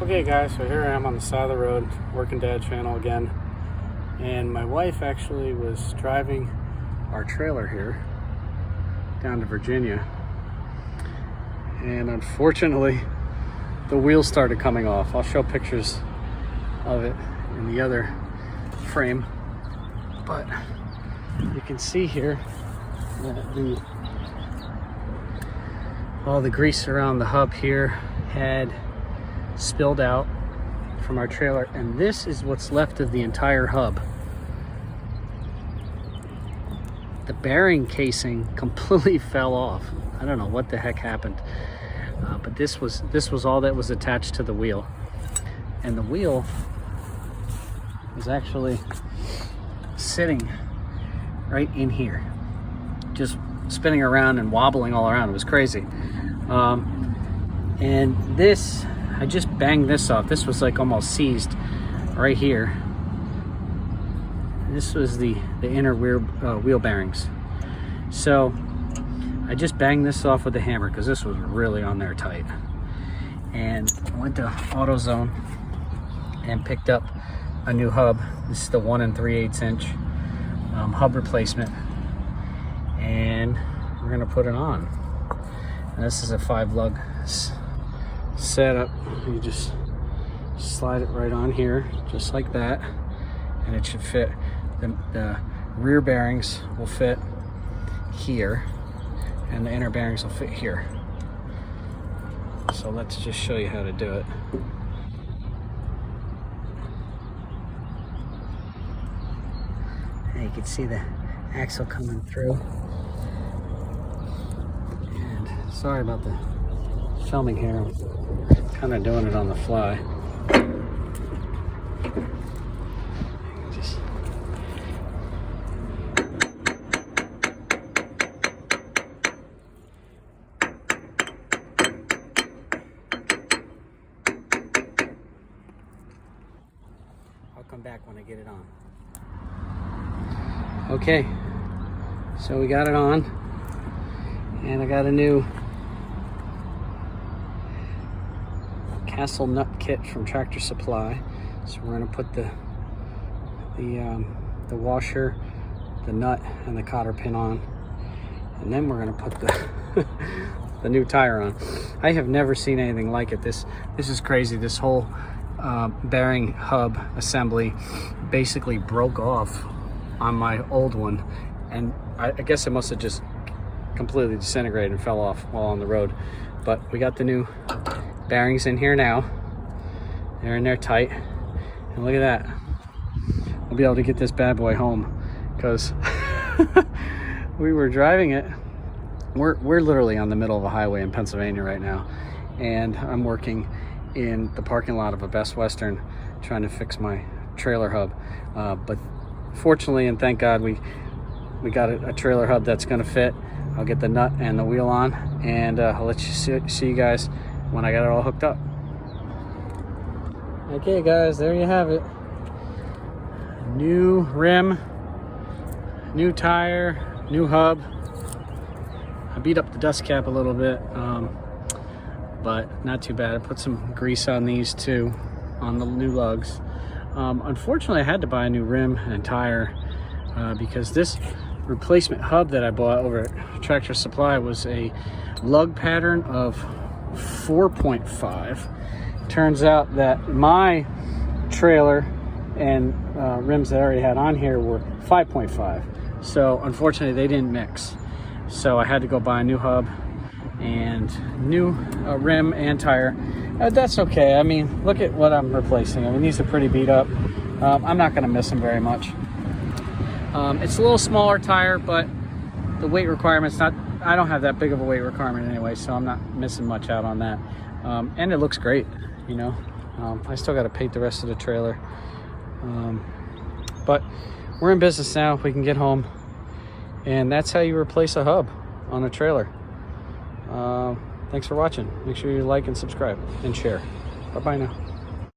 Okay guys, so here I am on the side of the road, Working Dad channel again. And my wife actually was driving our trailer here down to Virginia. And unfortunately, the wheels started coming off. I'll show pictures of it in the other frame. But you can see here that all the grease around the hub here had spilled out from our trailer, and this is what's left of the entire hub. The bearing casing completely fell off. I don't know what the heck happened, but this was all that was attached to the wheel, and the wheel was actually sitting right in here, just spinning around and wobbling all around. It was crazy. And this, I just banged this off. This was like almost seized right here. This was the inner wheel bearings. So I just banged this off with a hammer because this was really on there tight. And I went to AutoZone and picked up a new hub. This is the 1 3/8 inch hub replacement. And we're gonna put it on. And this is a 5-lug setup. You just slide it right on here, just like that, and it should fit. The rear bearings will fit here, and the inner bearings will fit here. So let's just show you how to do it. And you can see the axle coming through. And sorry about the filming here. I'm kind of doing it on the fly. I'll come back when I get it on. Okay, so we got it on, and I got a new Castle nut kit from Tractor Supply. So we're going to put the washer, the nut, and the cotter pin on, and then we're going to put the new tire on. I have never seen anything like it. This is crazy. This whole bearing hub assembly basically broke off on my old one, and I guess it must have just completely disintegrated and fell off while on the road. But we got the new bearings in here now. They're in there tight, and look at that. We'll be able to get this bad boy home, because we were driving it. We're literally on the middle of a highway in Pennsylvania right now, and I'm working in the parking lot of a Best Western trying to fix my trailer hub. But fortunately, and thank God, we got a trailer hub that's going to fit. I'll get the nut and the wheel on, and I'll let you see you guys when I got it all hooked up. Okay guys, there you have it. New rim, new tire, new hub. I beat up the dust cap a little bit, but not too bad. I put some grease on these too, on the new lugs. Unfortunately, I had to buy a new rim and tire because this replacement hub that I bought over at Tractor Supply was a lug pattern of 4.5. Turns out that my trailer and rims that I already had on here were 5.5. So unfortunately they didn't mix. So I had to go buy a new hub and new rim and tire. That's okay. I mean, look at what I'm replacing. I mean, these are pretty beat up. I'm not gonna miss them very much. It's a little smaller tire, but the weight requirement's not, I don't have that big of a weight requirement anyway, so I'm not missing much out on that. And it looks great, you know. I still got to paint the rest of the trailer. But we're in business now. We can get home. And that's how you replace a hub on a trailer. Thanks for watching. Make sure you like and subscribe and share. Bye-bye now.